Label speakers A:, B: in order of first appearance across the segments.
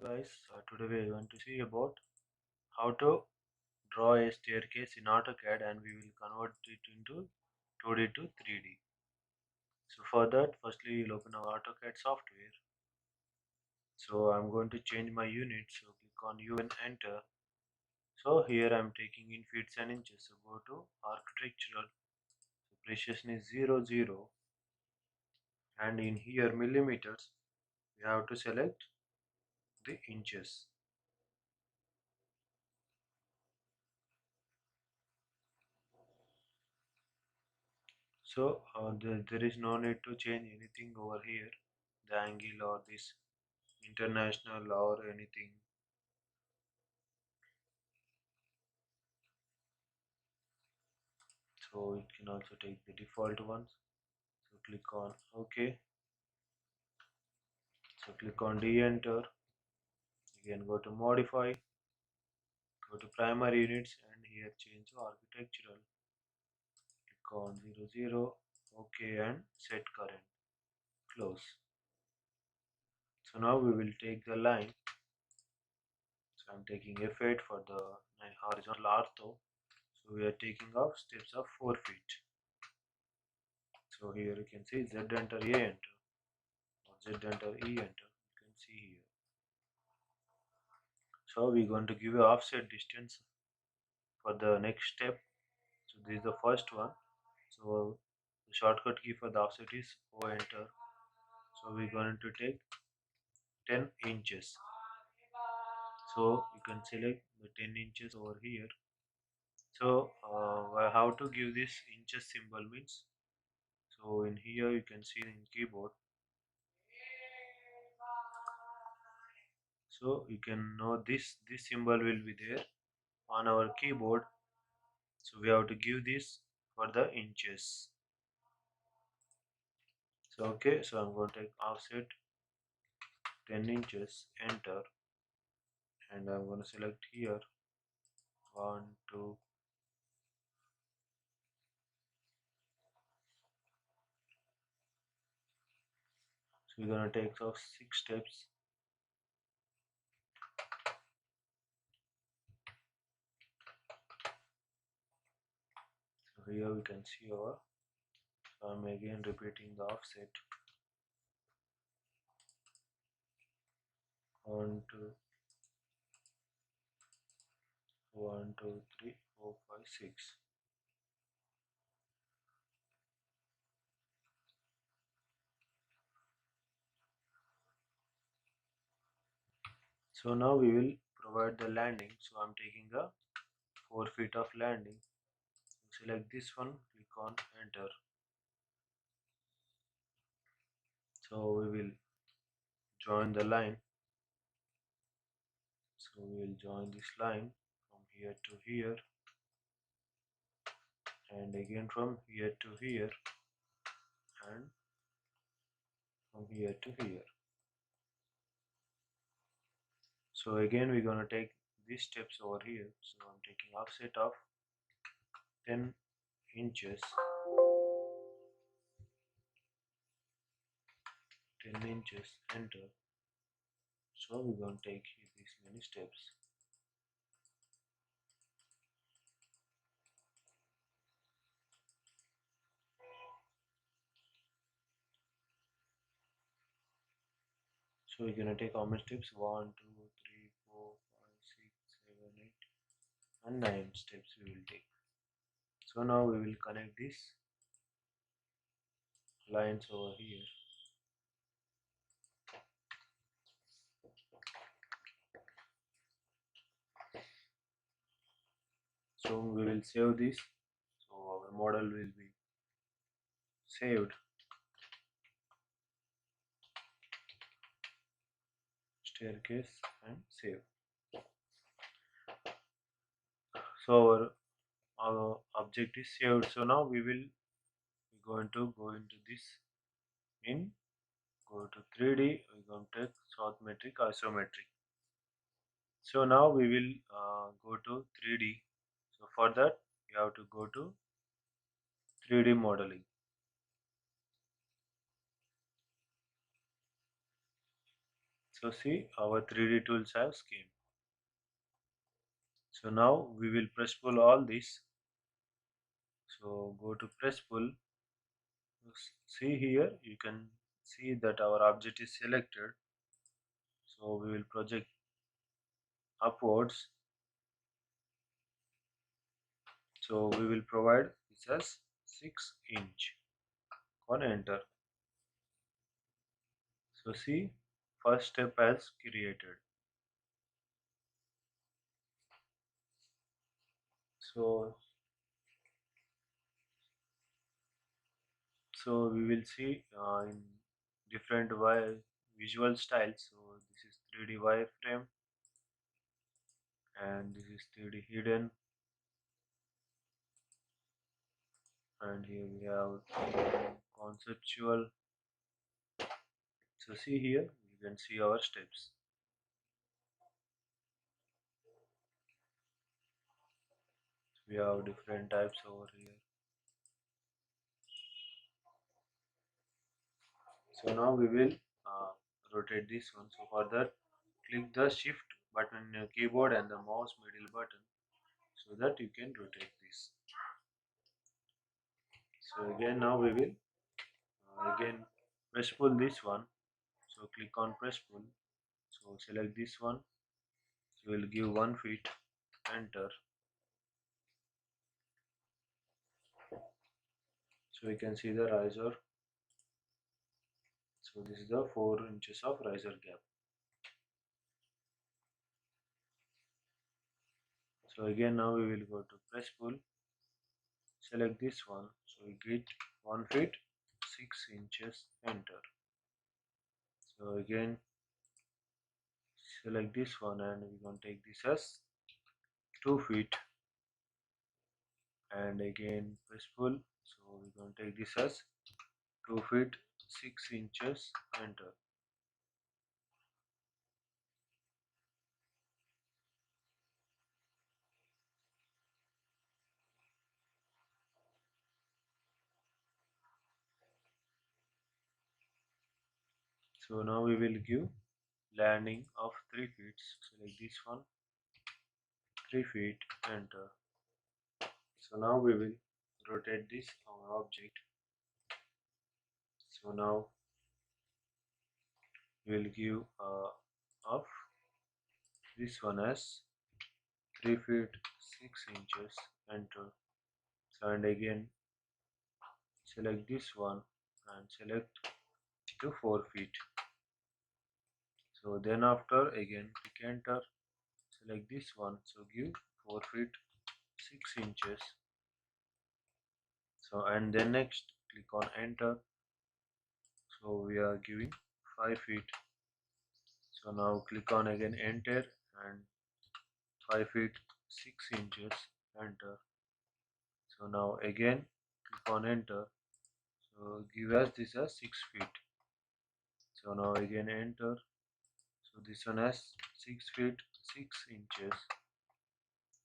A: Guys, today we are going to see about how to draw a staircase in AutoCAD, and we will convert it into 2D to 3D. So for that, firstly we'll open our AutoCAD software. So I'm going to change my unit, so click on U and enter. So here I'm taking in feet and inches, so go to architectural, so precision is 0, 0, and in here millimeters we have to select the inches. So there is no need to change anything over here, the angle or this international or anything. So it can also take the default ones. So click on OK. So click on de-enter. Again go to modify, go to primary units, and here change to architectural. Click on 0, 0, OK, and set current. Close. So now we will take the line. So I'm taking F8 for the horizontal ortho. So we are taking off steps of 4 feet. So here you can see Z enter A enter or Z enter E enter. You can see here. So we're going to give a offset distance for the next step. So this is the first one. So the shortcut key for the offset is O enter. So we're going to take 10 inches. So you can select the 10 inches over here. So how to give this inches symbol means, so in here you can see in keyboard, so you can know this symbol will be there on our keyboard. So we have to give this for the inches. So okay, so I'm going to take offset 10 inches, enter, and I'm going to select here 1, 2. So we're going to take off 6 steps. So here we can see our, so I'm again repeating the offset 1, 2, 1, 2, 3, 4, 5, 6. So now we will provide the landing. So I'm taking a 4 feet of landing. So select this one, click on enter. So we will join the line. So we will join this line from here to here, and again from here to here, and from here to here. So again we're going to take these steps over here. So I'm taking offset of 10 inches, 10 inches, enter. So we're going to take these many steps. So we're going to take how many steps? 1, 2, 3, 4, 5, 6, 7, 8, and 9 steps we will take. So now we will connect these lines over here. So we will save this. So our model will be saved. Staircase and save. So our object is saved. So now we're going to go into this in, go to 3D, we're going to take orthometric, isometric. So now we will go to 3D. So for that you have to go to 3D modeling. So see, our 3D tools have came. So now we will press pull all this. So go to press pull. See here, you can see that our object is selected. So we will project upwards. So we will provide this as 6 inch. On enter. So see, first step has created. So we will see in different visual styles. So this is 3D wireframe, and this is 3D hidden, and here we have conceptual. So see here, you can see our steps. We have different types over here. So now we will rotate this one. So for that, click the shift button in your keyboard and the mouse middle button so that you can rotate this. So again, now we will again press pull this one. So click on press pull. So select this one. So we'll give 1 feet, enter. So we can see the riser. So this is the 4 inches of riser gap. So again, now we will go to press pull. Select this one. So we get 1 feet 6 inches, enter. So again, select this one and we're going to take this as 2 feet, and again press pull. So we're going to take this as 2 feet 6 inches, enter. So now we will give landing of 3 feet. Select this one, 3 feet, enter. So now we will rotate this our object. So now we will give of this one as 3 feet 6 inches, enter. So and again select this one and select to 4 feet. So then after again click enter, select this one, so give 4 feet 6 inches. So and then next click on enter. So we are giving 5 feet. So now click on again enter and 5 feet 6 inches, enter. So now again click on enter. So give us this as 6 feet. So now again enter. So this one has 6 feet 6 inches.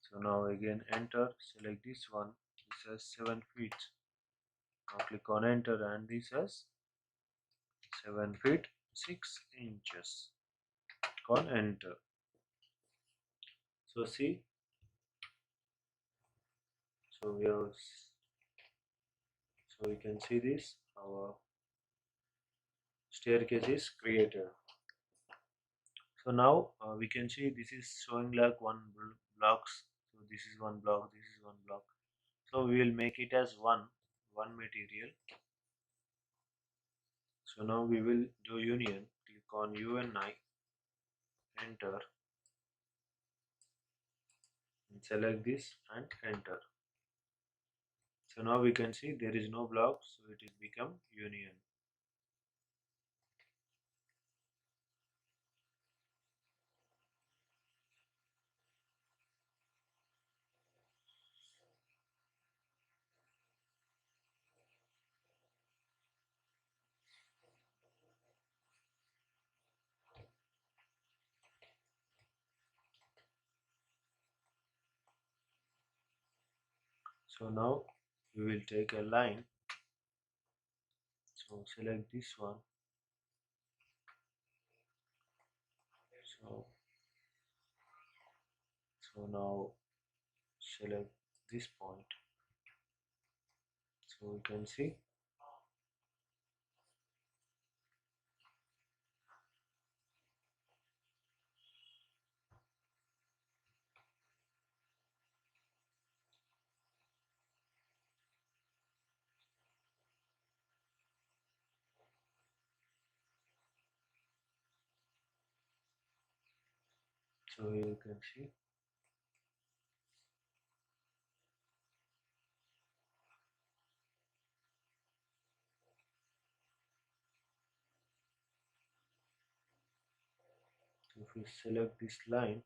A: So now again enter, select this one, this has 7 feet. Now click on enter and this has 7 feet 6 inches. Click on enter. So see, so we have, so we can see this, our staircase is created. So now we can see this is showing like one blocks. So this is one block, this is one block. So we will make it as one material. So now we will do union. Click on UNI, enter, and select this and enter. So now we can see there is no block, so it is become union. So now we will take a line. So select this one So now select this point, so we can see. So here you can see. So if we select this line,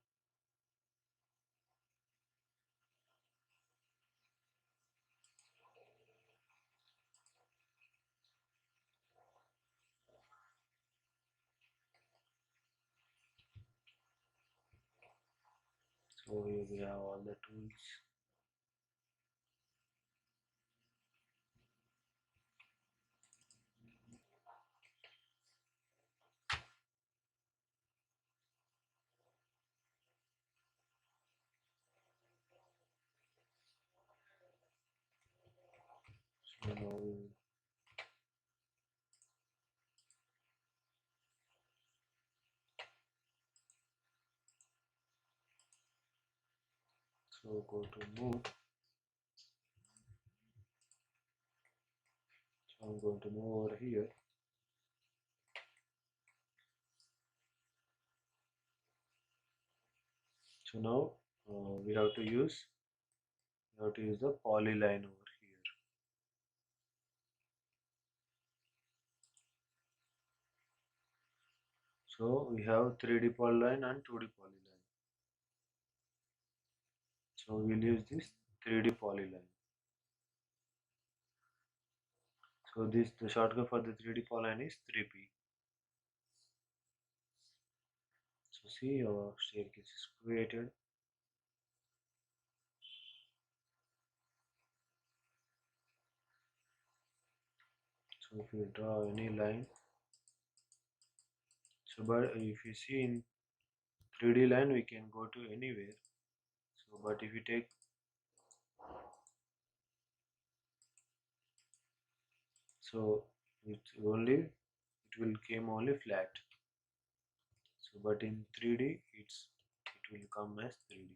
A: so here we have all the tools. So now so go to move. So I'm going to move over here. So now we have to use the polyline over here. So we have 3D polyline and 2D polyline. So we'll use this 3D polyline. So the shortcut for the 3D polyline is 3P. So see, our staircase is created. So if you draw any line, so but if you see in 3D line we can go to anywhere. So but if you take, so it will came only flat. So but in 3D it will come as 3D.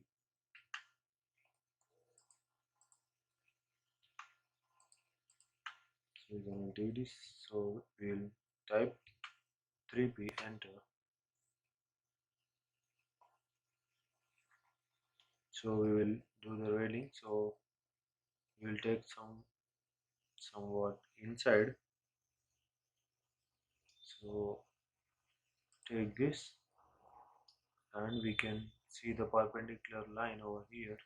A: So we're gonna do this. So we'll type 3P, enter. So we will do the railing. So we will take somewhat inside. So take this, and we can see the perpendicular line over here.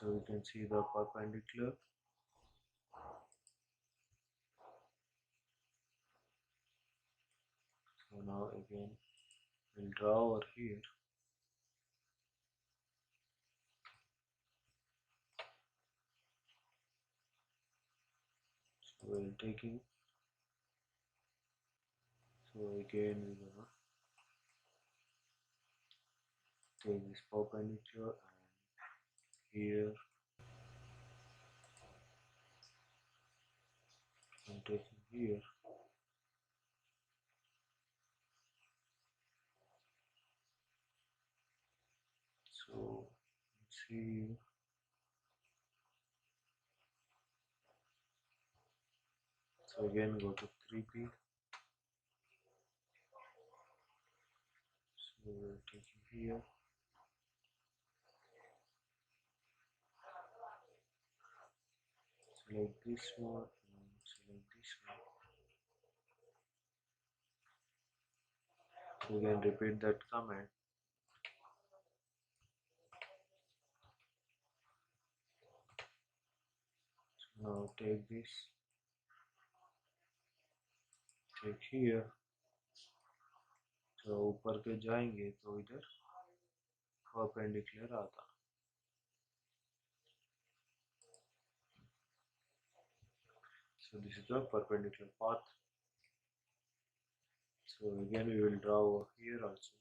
A: So we can see the perpendicular. So now again we'll draw over here. So we'll taking. So again we're gonna take this perpendicular, and here I'm taking here. So let's see. So again go to 3P. So we're taking here. Select this one and select this one. So again repeat that command. So now take this, take here. तो ऊपर के जाएंगे तो इधर perpendicular आता. So this is the perpendicular path. So again we will draw over here also.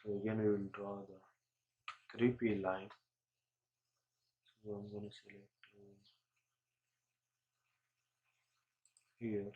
A: So again we will draw the 3P line. So I'm going to select here.